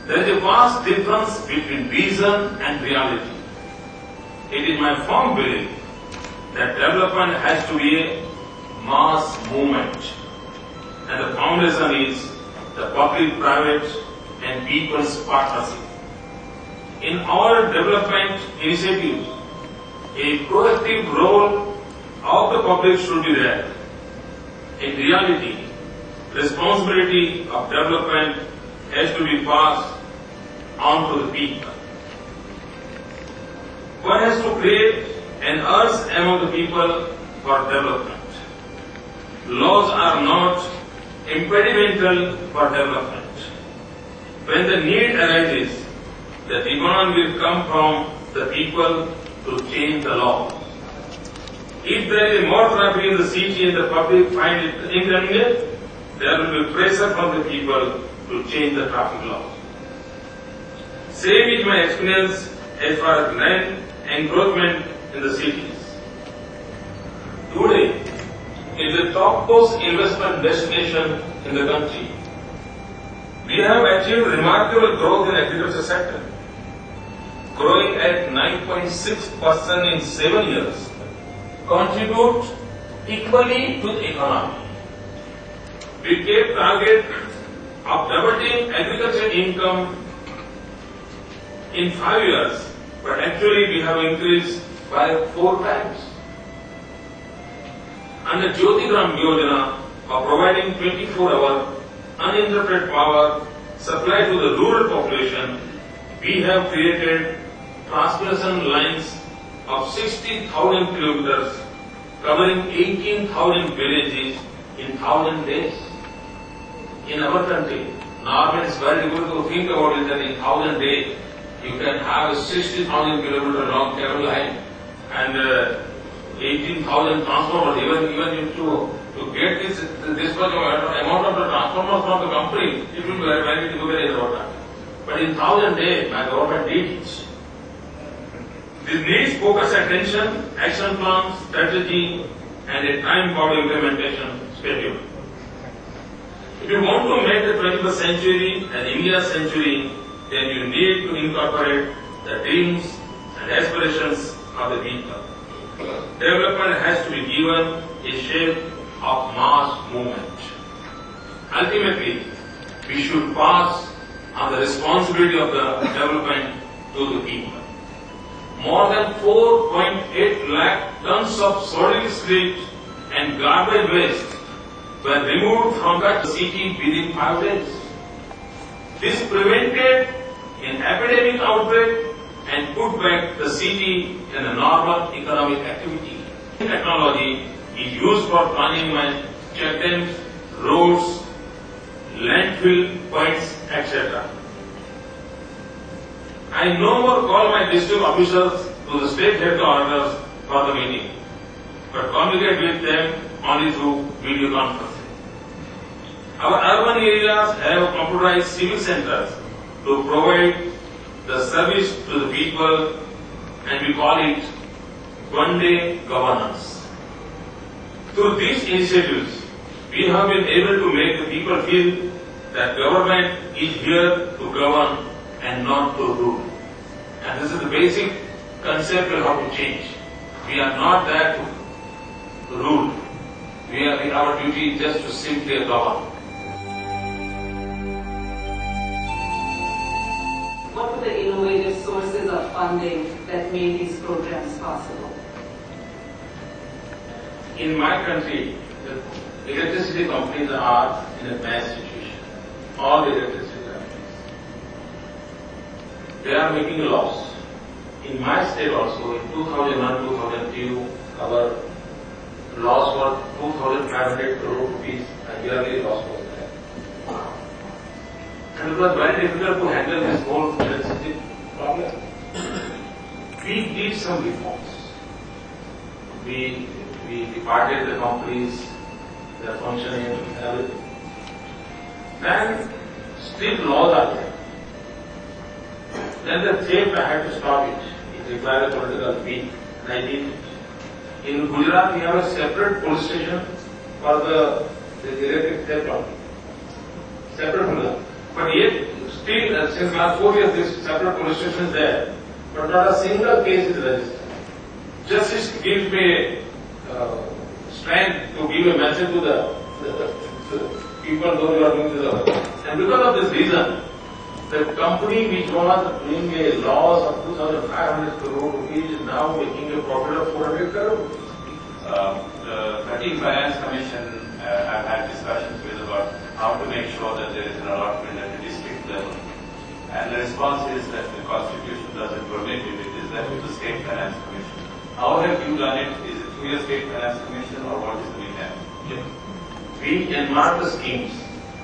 There is a vast difference between vision and reality. It is my firm belief that development has to be a mass movement, and the foundation is the public-private and people's partnership. In all development initiatives, a proactive role of the public should be there. In reality, responsibility of development has to be passed on to the people. One has to create an urge among the people for development. Laws are not impedimental for development. When the need arises, the demand will come from the people to change the law. If there is more traffic in the city and the public find it inconvenient, there will be pressure from the people to change the traffic laws. Same is my experience as far as land encroachment in the cities. Today, it is the topmost investment destination in the country. We have achieved remarkable growth in the agriculture sector, growing at 9.6% in 7 years, contribute equally to the economy. We kept target of doubling agriculture income in 5 years, but actually we have increased by 4 times. Under Jyoti Gram Yojana of providing 24-hour uninterrupted power supply to the rural population, we have created transmission lines of 60,000 kilometers covering 18,000 villages in 1,000 days. In our country, normally it's very difficult to think about it that in 1,000 days you can have a 60,000 kilometer long cable line and 18,000 transformers. Even to get this much amount of the transformers from the company, it will be very difficult in our country. But in 1,000 days, my government did it. This needs focused attention, action plan, strategy, and a time-bound implementation schedule. If you want to make the 21st century an India century, then you need to incorporate the dreams and aspirations of the people. Development has to be given a shape of mass movement. Ultimately, we should pass on the responsibility of the development to the people. More than 4.8 lakh tons of solid slate and garbage waste were removed from the city within 5 days. This prevented an epidemic outbreak and put back the city in a normal economic activity. Technology is used for planning my check-ins, roads, landfill points, etc. I no more call my district officials to the state headquarters for the meeting, but communicate with them only through video conferencing. Our urban areas have computerized civic centers to provide the service to the people, and we call it one-day governance. Through these initiatives, we have been able to make the people feel that government is here to govern and not to rule. And this is the basic concept of how to change. We are not there to rule. Our duty is just to simply govern. What were the innovative sources of funding that made these programs possible? In my country, the electricity companies are in a bad situation. All the electricity companies. They are making a loss. In my state also, in 2001-2002, our loss was 2,500 crore rupees, a yearly loss was there. And it was very difficult to handle this whole electricity problem. We did some reforms. We departed the companies, their functioning and everything. Then strict laws are there. Then the theft, I had to stop it. It required a political will, and I did it. In Gujarat, we have a separate police station for the electric theft problem. Separate from that. But yet, still, since last 4 years, this separate police station is there, but not a single case is registered. Justice gives me strength to give a message to the people those who are doing the work. And because of this reason, the company which was doing a loss of 2,500 crore rupees is now making a profit of 400 crore. The 13th Finance Commission I've had discussions with about how to make sure that there is an allotment at the district level. And the response is that the Constitution doesn't permit it. It is left with the State Finance Commission. How have you done it? Is it through your State Finance Commission or what is the mechanism? We enmark the schemes.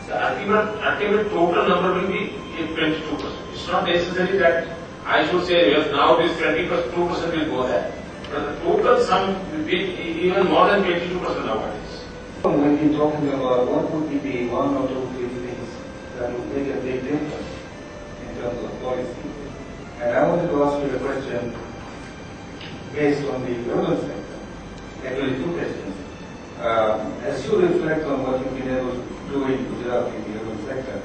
The ultimate total number will be 22%. It's not necessary that I should say, yes, now this 2% will go there. But the total sum will be even more than 22% nowadays. When we're talking about what would be the one or two things that would make a big difference in terms of policy. And I wanted to ask you a question based on the urban sector. Actually, two questions. As you reflect on what you've been able to do in Gujarat in the urban sector,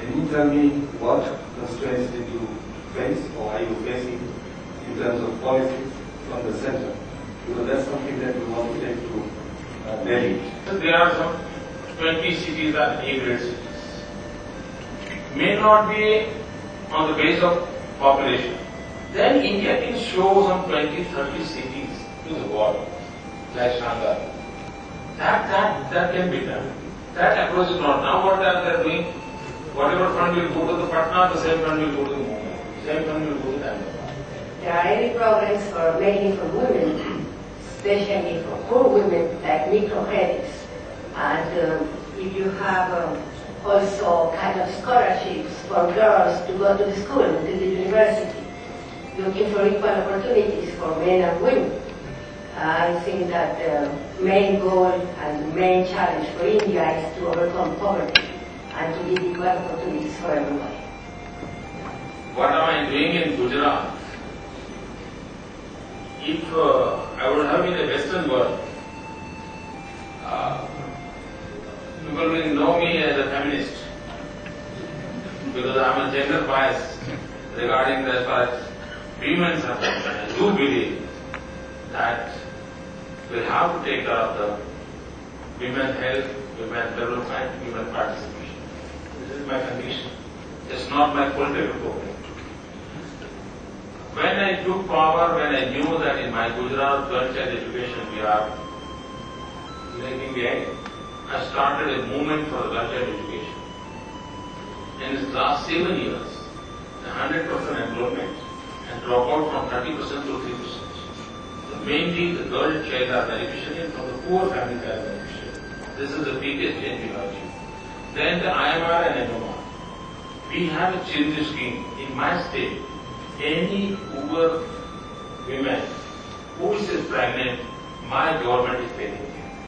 can you tell me what constraints did you face or are you facing in terms of policies from the center? Because that's something that we want to take to Delhi. There are some 20 cities that are A-grade cities. May not be on the base of population. Then India can show some 20, 30 cities to the world, like Shanghai. That can be done. That approach is not. Now what they are doing, whatever fund will go to the Patna, the same fund will go to the Mumbai. Same fund will go to Ahmedabad. There are any programs for making for women, especially for poor women, like microcredits. And if you have also kind of scholarships for girls to go to the school, to the university, looking for equal opportunities for men and women. I think that the main goal and the main challenge for India is to overcome poverty and to give equal opportunities for everybody. What am I doing in Gujarat? If I would have been in the Western world, people will know me as a feminist because I am a gender bias regarding as far as women are concerned. I do believe that we have to take care of the women's health, women's development, women's participation. This is my condition. It's not my political program. When I took power, when I knew that in my Gujarat girl child education we are lagging behind, I started a movement for the girl child education. In the last 7 years, 100% enrollment and dropout from 30% to 3%. Mainly the girl child are beneficiary from the poor families are beneficiary. This is the biggest change we have achieved. Then the IMR and MMR. We have a change scheme in my state. Any poor women who is pregnant, my government is taking care.